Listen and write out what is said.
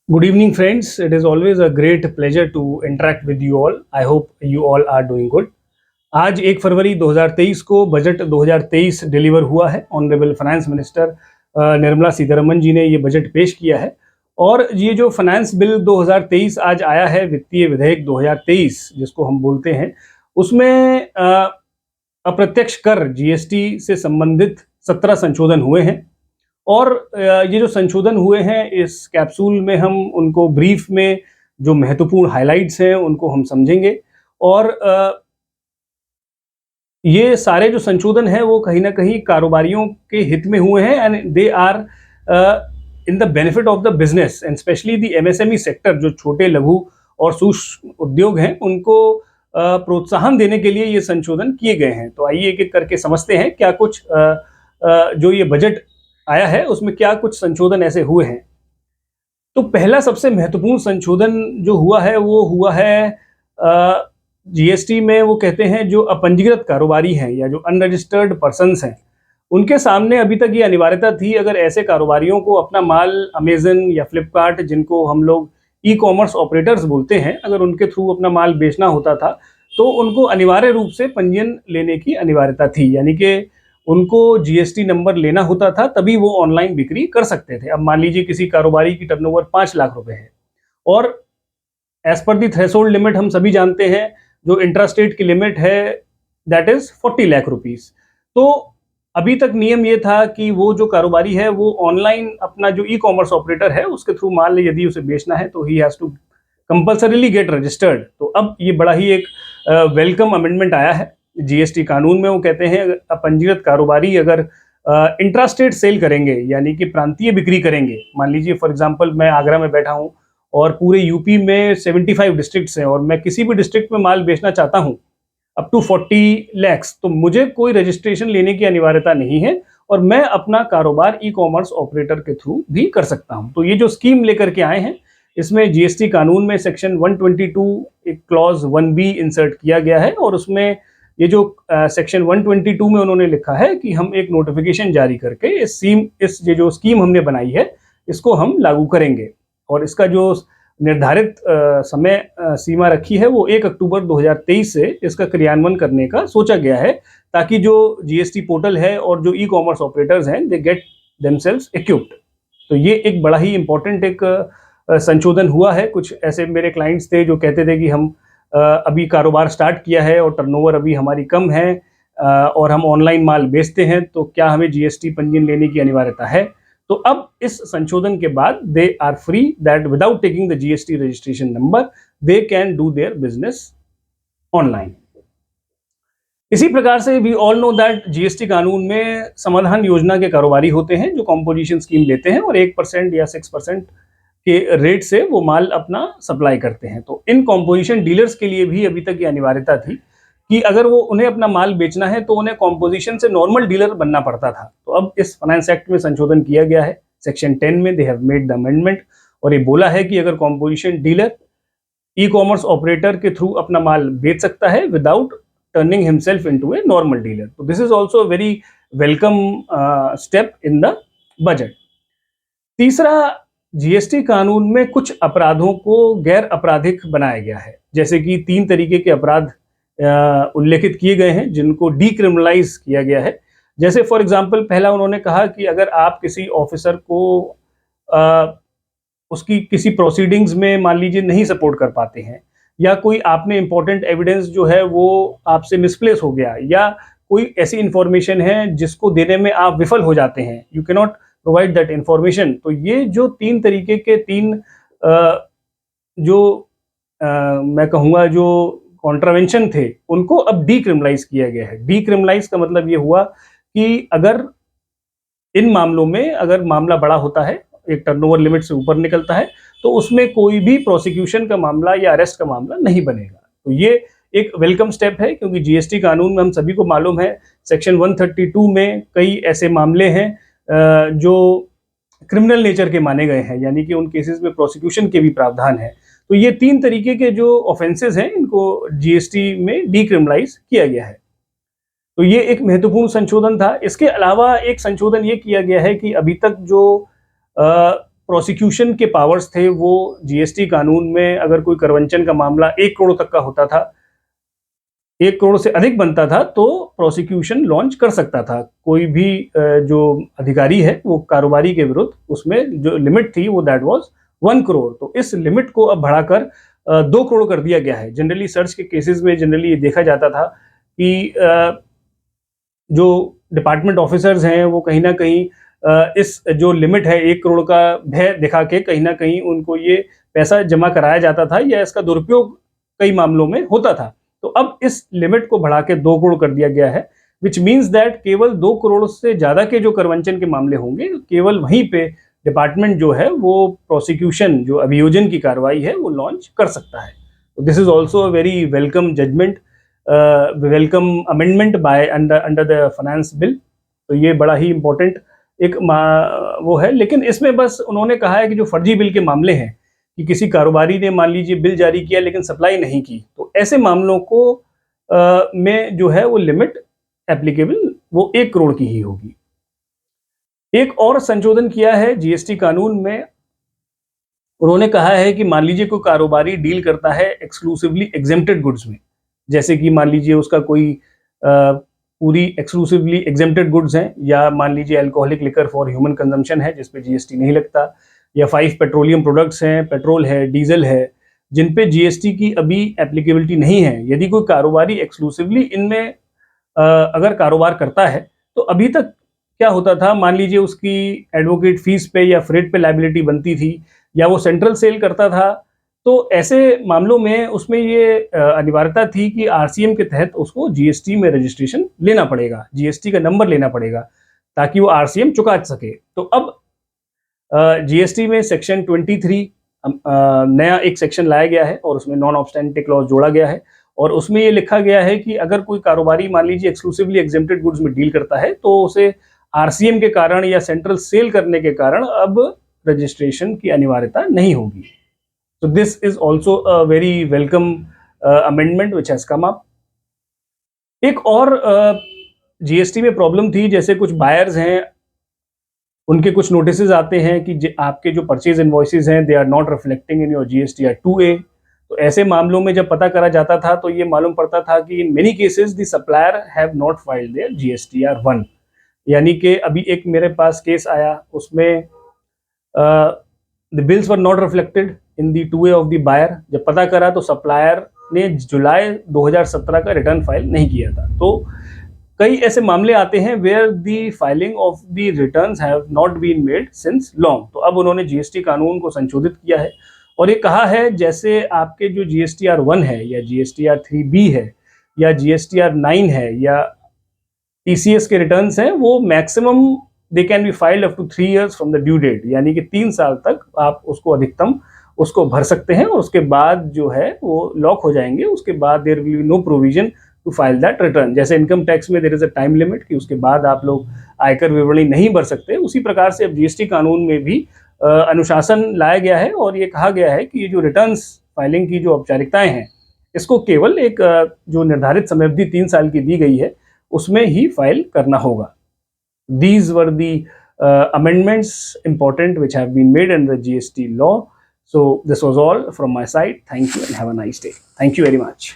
Good evening, friends. It is always a great pleasure to interact with you all. I hope you all are doing good. आज 1 फरवरी 2023 को budget 2023 deliver हुआ है। Honourable finance minister Nirmala Sitharaman ji ने ये budget पेश किया है और ये जो फाइनेंस बिल 2023 आज आया है, वित्तीय विधेयक 2023 जिसको हम बोलते हैं, उसमें अप्रत्यक्ष कर जीएसटी से संबंधित 17 संशोधन हुए हैं और ये जो संशोधन हुए हैं इस कैप्सूल में हम उनको ब्रीफ में जो महत्वपूर्ण हाइलाइट्स हैं उनको हम समझेंगे और ये सारे जो संशोधन हैं वो कहीं ना कहीं कारोबारियों के हित में हुए हैं and they are in the benefit of the business and specially the MSME sector, जो छोटे लघु और सूक्ष्म उद्योग हैं उनको प्रोत्साहन देने के लिए ये संशोधन किए गए हैं। तो आइए एक एक करके समझते हैं क्या कुछ जो ये बजट आया है उसमें क्या कुछ संशोधन ऐसे हुए हैं। तो पहला सबसे महत्वपूर्ण संशोधन जो हुआ है वो हुआ है जीएसटी में, वो कहते हैं जो अपंजीकृत कारोबारी हैं या जो अनरजिस्टर्ड पर्सन्स हैं उनके सामने अभी तक ये अनिवार्यता थी, अगर ऐसे कारोबारियों को अपना माल अमेजन या फ्लिपकार्ट, जिनको हम लोग ई कॉमर्स ऑपरेटर्स बोलते हैं, अगर उनके थ्रू अपना माल बेचना होता था तो उनको अनिवार्य रूप से पंजीयन लेने की अनिवार्यता थी, यानी कि उनको जीएसटी नंबर लेना होता था तभी वो ऑनलाइन बिक्री कर सकते थे। अब मान लीजिए किसी कारोबारी की टर्नओवर 5 लाख रुपए है और एज पर दी थ्रेशोल्ड लिमिट हम सभी जानते हैं जो इंट्रास्टेट की लिमिट है दैट इज 40 लाख रुपीस। तो अभी तक नियम ये था कि वो जो कारोबारी है वो ऑनलाइन अपना जो ई कॉमर्स ऑपरेटर है उसके थ्रू माल यदि उसे बेचना है तो he has to compulsorily get registered. तो अब ये बड़ा ही एक वेलकम अमेंडमेंट आया है जीएसटी कानून में। वो कहते हैं पंजीकृत कारोबारी अगर इंट्रास्टेट सेल करेंगे यानी कि प्रांतीय बिक्री करेंगे, मान लीजिए फॉर एग्जांपल मैं आगरा में बैठा हूं और पूरे यूपी में 75 डिस्ट्रिक्ट्स हैं और मैं किसी भी डिस्ट्रिक्ट में माल बेचना चाहता हूं अप टू 40 लैक्स, तो मुझे कोई रजिस्ट्रेशन लेने की अनिवार्यता नहीं है और मैं अपना कारोबार ई कॉमर्स ऑपरेटर के थ्रू भी कर सकता हूं। तो ये जो स्कीम लेकर के आए हैं इसमें जीएसटी कानून में सेक्शन 122 एक क्लॉज 1B इंसर्ट किया गया है और उसमें ये जो सेक्शन 122 में उन्होंने लिखा है कि हम एक नोटिफिकेशन जारी करके इस ये जो स्कीम हमने बनाई है इसको हम लागू करेंगे और इसका जो निर्धारित समय सीमा रखी है वो 1 अक्टूबर 2023 से इसका क्रियान्वयन करने का सोचा गया है, ताकि जो जीएसटी पोर्टल है और जो ई कॉमर्स ऑपरेटर्स हैं दे गेट देमसेल्व्स इक्विप्ड। तो ये एक बड़ा ही इंपॉर्टेंट एक संशोधन हुआ है। कुछ ऐसे मेरे क्लाइंट्स थे जो कहते थे कि हम अभी कारोबार स्टार्ट किया है और टर्नओवर अभी हमारी कम है और हम ऑनलाइन माल बेचते हैं, तो क्या हमें जीएसटी पंजीयन लेने की अनिवार्यता है। तो अब इस संशोधन के बाद they are free that without taking the GST registration number they can do their business online. इसी प्रकार से we all know that GST कानून में समाधान योजना के कारोबारी होते हैं जो कॉम्पोजिशन स्कीम लेते हैं और 1% या 6% के रेट से वो माल अपना सप्लाई करते हैं। तो इन कॉम्पोजिशन डीलर्स के लिए भी अभी तक ये अनिवार्यता थी कि अगर वो उन्हें अपना माल बेचना है तो उन्हें कॉम्पोजिशन से नॉर्मल डीलर बनना पड़ता था। तो अब इस फाइनेंस एक्ट में संशोधन किया गया है, सेक्शन 10 में they have made the amendment और ये बोला है कि अगर composition dealer E commerce operator के थ्रू अपना माल बेच सकता है without turning himself into a normal dealer. तो this is also a very welcome step in the budget. तीसरा, जीएसटी कानून में कुछ अपराधों को गैर आपराधिक बनाया गया है, जैसे कि 3 तरीके के अपराध उल्लेखित किए गए हैं जिनको डीक्रिमिनलाइज किया गया है। जैसे फॉर एग्जांपल पहला उन्होंने कहा कि अगर आप किसी ऑफिसर को उसकी किसी प्रोसीडिंग्स में मान लीजिए नहीं सपोर्ट कर पाते हैं या कोई आपने इंपॉर्टेंट एविडेंस जो है वो आपसे मिसप्लेस हो गया या कोई ऐसी इंफॉर्मेशन है जिसको देने में आप विफल हो जाते हैं, you can not provide that information. तो ये जो 3 तरीके के 3 जो मैं कहूँगा जो कॉन्ट्रावेंशन थे उनको अब डीक्रिमिनलाइज किया गया है। डीक्रिमिनलाइज का मतलब ये हुआ कि अगर इन मामलों में अगर मामला बड़ा होता है, एक टर्नओवर लिमिट से ऊपर निकलता है, तो उसमें कोई भी प्रोसिक्यूशन का मामला या अरेस्ट का मामला नहीं बनेगा। तो ये एक वेलकम स्टेप है क्योंकि जीएसटी कानून में हम सभी को मालूम है सेक्शन 132 में कई ऐसे मामले हैं जो क्रिमिनल नेचर के माने गए हैं, यानी कि उन केसेस में प्रोसिक्यूशन के भी प्रावधान है। तो ये 3 तरीके के जो ऑफेंसेस हैं इनको जीएसटी में डीक्रिमिनलाइज किया गया है। तो ये एक महत्वपूर्ण संशोधन था। इसके अलावा एक संशोधन ये किया गया है कि अभी तक जो प्रोसिक्यूशन के पावर्स थे वो जीएसटी कानून में, अगर कोई करवंचन का मामला 1 करोड़ तक का होता था, 1 करोड़ से अधिक बनता था, तो प्रोसिक्यूशन लॉन्च कर सकता था कोई भी जो अधिकारी है वो कारोबारी के विरुद्ध। उसमें जो लिमिट थी वो दैट वाज 1 करोड़। तो इस लिमिट को अब बढ़ाकर 2 करोड़ कर दिया गया है। जनरली सर्च के केसेस में जनरली ये देखा जाता था कि जो डिपार्टमेंट ऑफिसर्स हैं वो कहीं ना कहीं इस जो लिमिट है 1 करोड़ का भय दिखा के कहीं ना कहीं उनको ये पैसा जमा कराया जाता था, या इसका दुरुपयोग कई मामलों में होता था। तो अब इस लिमिट को बढ़ा के 2 करोड़ कर दिया गया है, विच मीन्स दैट केवल 2 करोड़ से ज्यादा के जो करवंचन के मामले होंगे, केवल वहीं पे डिपार्टमेंट जो है वो प्रोसिक्यूशन, जो अभियोजन की कार्रवाई है, वो लॉन्च कर सकता है। This is also a very welcome judgement, welcome amendment by under the finance bill. तो ये बड़ा ही इंपॉर्टेंट एक वो है। लेकिन इसमें बस उन्होंने कहा है कि जो फर्जी बिल के मामले हैं, कि किसी कारोबारी ने मान लीजिए बिल जारी किया लेकिन सप्लाई नहीं की, तो ऐसे मामलों को में जो है वो लिमिट एप्लीकेबल वो 1 करोड़ की ही होगी। एक और संशोधन किया है जीएसटी कानून में। उन्होंने कहा है कि मान लीजिए कोई कारोबारी डील करता है एक्सक्लूसिवली एग्जेम्प्टेड गुड्स में, जैसे कि मान लीजिए उसका कोई पूरी एक्सक्लूसिवली एग्जेम्प्टेड गुड्स हैं, या मान लीजिए alcoholic liquor for human consumption है जिसपे जीएसटी नहीं लगता, या 5 पेट्रोलियम प्रोडक्ट्स हैं, पेट्रोल है, डीजल है, जिन पे जीएसटी की अभी एप्लीकेबिलिटी नहीं है। यदि कोई कारोबारी एक्सक्लूसिवली इनमें अगर कारोबार करता है, तो अभी तक क्या होता था, मान लीजिए उसकी एडवोकेट फीस पे या फ्रेट पे लायबिलिटी बनती थी, या वो सेंट्रल सेल करता था, तो ऐसे मामलों में उसमें ये अनिवार्यता थी कि आरसीएम के तहत उसको जीएसटी में रजिस्ट्रेशन लेना पड़ेगा, जीएसटी का नंबर लेना पड़ेगा, ताकि वो आरसीएम चुका सके। तो अब जीएसटी में सेक्शन 23 नया एक सेक्शन लाया गया है, और उसमें नॉन ऑब्स्टेंटिव क्लॉज जोड़ा गया है, और उसमें ये लिखा गया है कि अगर कोई कारोबारी मान लीजिए एक्सक्लूसिवली एग्जेम्प्टेड गुड्स में डील करता है, तो उसे आरसीएम के कारण या सेंट्रल सेल करने के कारण अब रजिस्ट्रेशन की अनिवार्यता नहीं होगी। So this is also a very welcome amendment which has come up. एक और जीएसटी में प्रॉब्लम थी, जैसे कुछ बायर्स हैं, उनके कुछ नोटिसेज आते हैं कि आपके जो परचेज इनवॉइसेज हैं they are not reflecting in your GSTR 2A। तो ऐसे मामलों में जब पता करा जाता था तो ये मालूम पड़ता था कि in many cases the supplier have not filed their GSTR 1। यानी कि अभी एक मेरे पास केस आया, उसमें the bills were not reflected in the 2A of the buyer। जब पता करा तो सप्लायर ने जुलाई 2017 का रिटर्न फाइल नहीं किया था। तो कई ऐसे मामले आते हैं where the filing of the returns have not been made since long। तो अब उन्होंने जीएसटी कानून को संशोधित किया है, और ये कहा है जैसे आपके जो जीएसटीआर 1 है, या जीएसटीआर 3B है, या जीएसटीआर 9 है, या टीसीएस के रिटर्न्स हैं, वो maximum they can be filed up to 3 years from the due date. यानी कि 3 साल तक आप उसको अधिकतम उसको भर सकते हैं, और उसके बाद जो है वो लॉक हो जाएंगे। उसके बाद there will be no provision to file that return. जैसे इनकम टैक्स में there is a time limit कि उसके बाद आप लोग आयकर विवरणी नहीं भर सकते, उसी प्रकार से अब जीएसटी कानून में भी अनुशासन लाया गया है, और ये कहा गया है कि ये जो रिटर्न्स फाइलिंग की जो औपचारिकताएं हैं, इसको केवल एक जो निर्धारित समयावधि 3 साल की दी गई है उसमें ही फाइल करना होगा। These were the amendments important which have been made in the GST law. So this was all from my side. Thank you and have a nice day. Thank you very much.